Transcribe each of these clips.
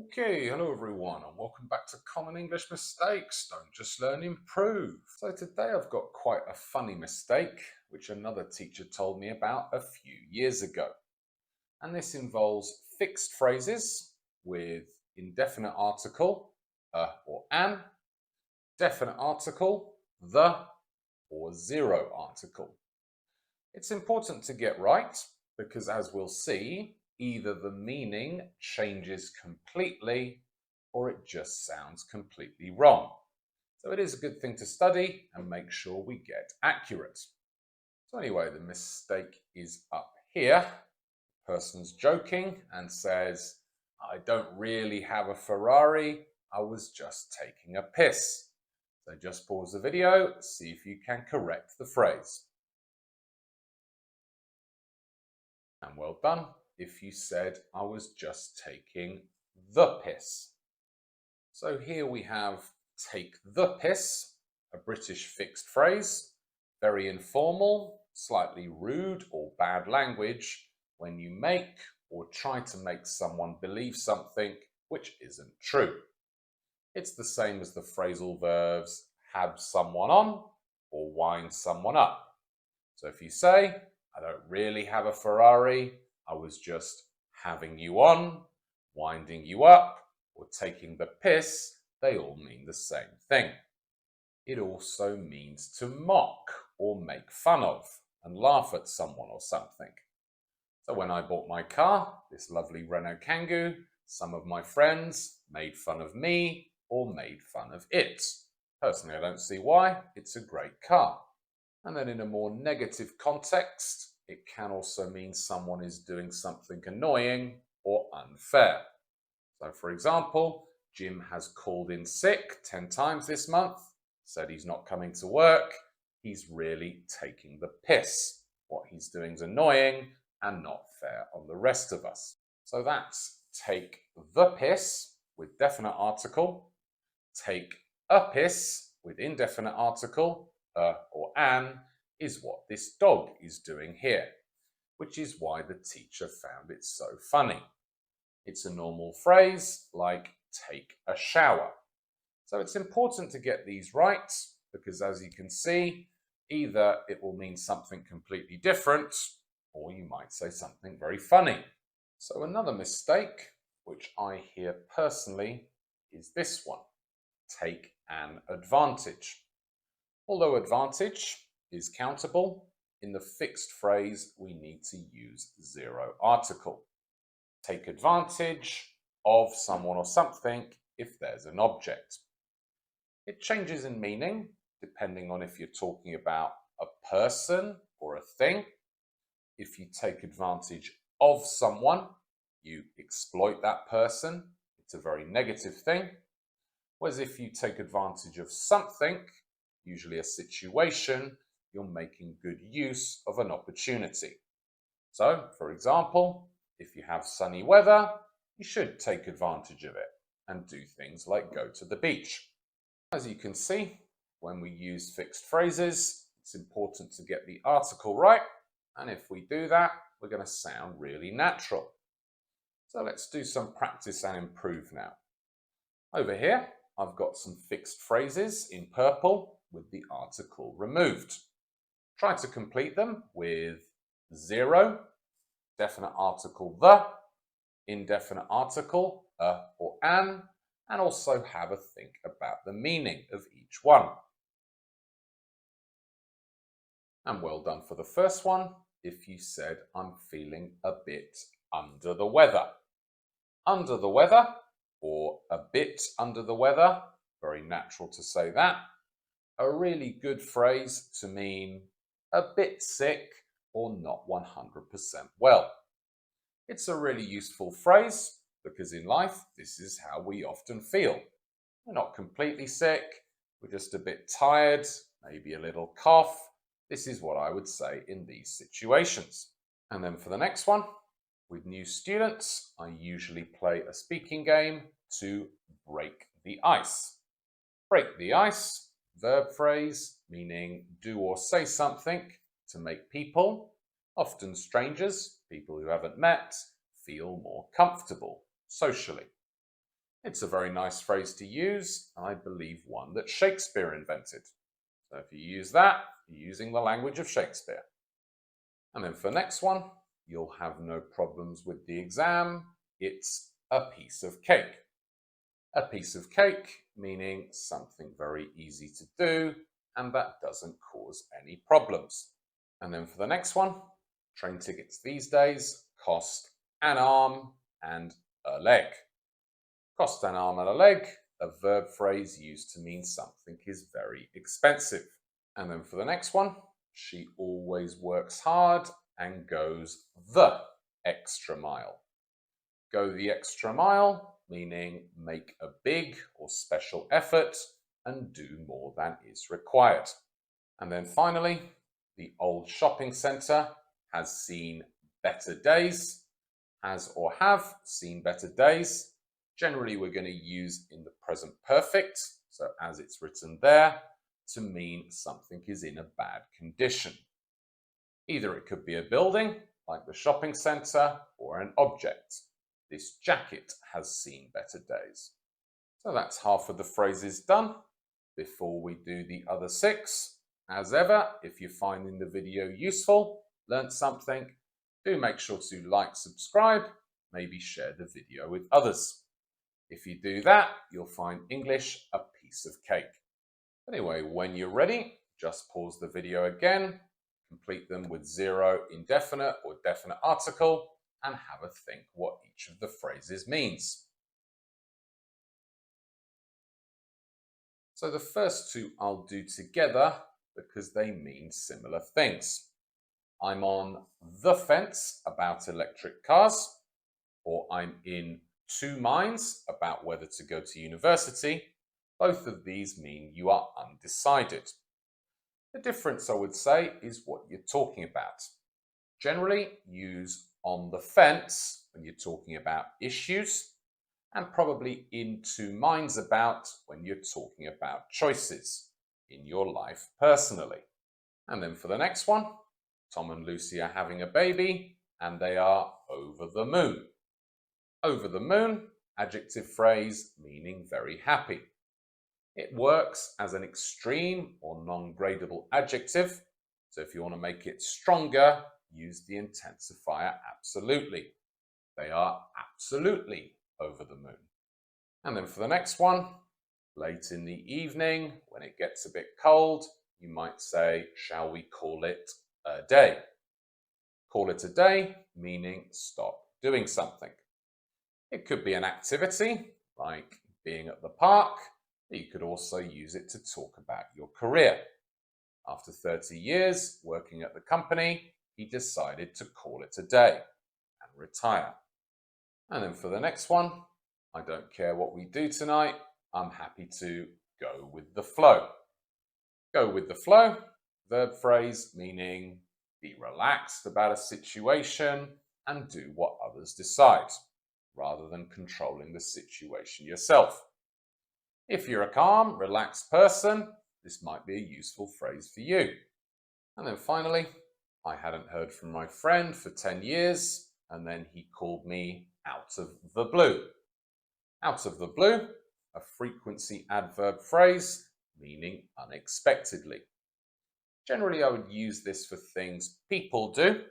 Okay, hello everyone, and welcome back to Common English Mistakes. Don't just learn, improve. So today I've got quite a funny mistake, which another teacher told me about a few years ago. And this involves fixed phrases with indefinite article, or an, definite article, the, or zero article. It's important to get right because, as we'll see, either the meaning changes completely or it just sounds completely wrong. So it is a good thing to study and make sure we get accurate. So anyway, the mistake is up here. The person's joking and says, I don't really have a Ferrari, I was just taking a piss. So just pause the video, see if you can correct the phrase. And well done if you said I was just taking the piss. So here we have take the piss, a British fixed phrase, very informal, slightly rude or bad language when you make or try to make someone believe something which isn't true. It's the same as the phrasal verbs have someone on or wind someone up. So if you say, I don't really have a Ferrari, I was just having you on, winding you up, or taking the piss, they all mean the same thing. It also means to mock or make fun of and laugh at someone or something. So when I bought my car, this lovely Renault Kangoo, some of my friends made fun of me or made fun of it. Personally, I don't see why. It's a great car. And then in a more negative context, it can also mean someone is doing something annoying or unfair. So for example, Jim has called in sick 10 times this month, said he's not coming to work. He's really taking the piss. What he's doing is annoying and not fair on the rest of us. So that's take the piss with definite article, take a piss with indefinite article, or an, is what this dog is doing here, which is why the teacher found it so funny. It's a normal phrase like take a shower. So it's important to get these right because, as you can see, either it will mean something completely different or you might say something very funny. So another mistake, which I hear personally, is this one. Take an advantage. Although advantage is countable, in the fixed phrase we need to use zero article. Take advantage of someone or something if there's an object. It changes in meaning depending on if you're talking about a person or a thing. If you take advantage of someone, you exploit that person. It's a very negative thing. Whereas if you take advantage of something, usually a situation, you're making good use of an opportunity. So, for example, if you have sunny weather, you should take advantage of it and do things like go to the beach. As you can see, when we use fixed phrases, it's important to get the article right, and if we do that, we're going to sound really natural. So let's do some practice and improve now. Over here, I've got some fixed phrases in purple with the article removed. Try to complete them with zero, definite article the, indefinite article or an, and also have a think about the meaning of each one. And well done for the first one if you said I'm feeling a bit under the weather. Under the weather or a bit under the weather, very natural to say that. A really good phrase to mean a bit sick or not 100% well. It's a really useful phrase because in life, this is how we often feel. We're not completely sick, we're just a bit tired, maybe a little cough. This is what I would say in these situations. And then for the next one, with new students, I usually play a speaking game to break the ice. Break the ice, verb phrase, meaning do or say something to make people, often strangers, people who haven't met, feel more comfortable socially. It's a very nice phrase to use, and I believe one that Shakespeare invented. So if you use that, you're using the language of Shakespeare. And then for the next one, you'll have no problems with the exam. It's a piece of cake. A piece of cake, meaning something very easy to do and that doesn't cause any problems. And then for the next one, train tickets these days cost an arm and a leg. Cost an arm and a leg, a verb phrase used to mean something is very expensive. And then for the next one, she always works hard and goes the extra mile. Go the extra mile, meaning make a big or special effort and do more than is required. And then finally, the old shopping centre has seen better days. Has or have seen better days. Generally, we're going to use in the present perfect, so as it's written there, to mean something is in a bad condition. Either it could be a building, like the shopping centre, or an object. This jacket has seen better days. So that's half of the phrases done. Before we do the other 6, as ever, if you're finding the video useful, learned something, do make sure to like, subscribe, maybe share the video with others. If you do that, you'll find English a piece of cake. Anyway, when you're ready, just pause the video again, complete them with 0 indefinite or definite article, and have a think what each of the phrases means. So the first 2 I'll do together because they mean similar things. I'm on the fence about electric cars, or I'm in 2 minds about whether to go to university. Both of these mean you are undecided. The difference, I would say, is what you're talking about. Generally, use on the fence when you're talking about issues, and probably in 2 minds about when you're talking about choices in your life personally. And then for the next one, Tom and Lucy are having a baby and they are over the moon. Over the moon, adjective phrase meaning very happy. It works as an extreme or non-gradable adjective. So if you want to make it stronger, use the intensifier absolutely. They are absolutely over the moon. And then for the next one, late in the evening, when it gets a bit cold, you might say, shall we call it a day? Call it a day, meaning stop doing something. It could be an activity, like being at the park. You could also use it to talk about your career. After 30 years working at the company, he decided to call it a day and retire. And then for the next one, I don't care what we do tonight, I'm happy to go with the flow. Go with the flow, verb phrase meaning be relaxed about a situation and do what others decide, rather than controlling the situation yourself. If you're a calm, relaxed person, this might be a useful phrase for you. And then finally, I hadn't heard from my friend for 10 years, and then he called me out of the blue. Out of the blue, a frequency adverb phrase meaning unexpectedly. Generally, I would use this for things people do,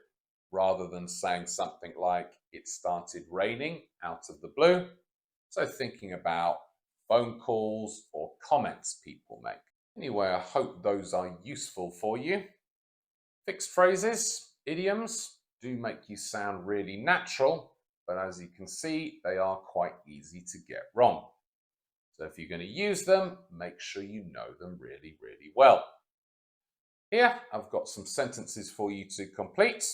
rather than saying something like, it started raining out of the blue. So thinking about phone calls or comments people make. Anyway, I hope those are useful for you. Fixed phrases, idioms, do make you sound really natural, but as you can see, they are quite easy to get wrong. So if you're going to use them, make sure you know them really, really well. Here, I've got some sentences for you to complete.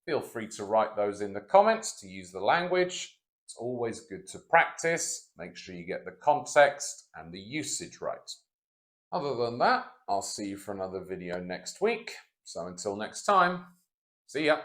Feel free to write those in the comments to use the language. It's always good to practice. Make sure you get the context and the usage right. Other than that, I'll see you for another video next week. So until next time, see ya.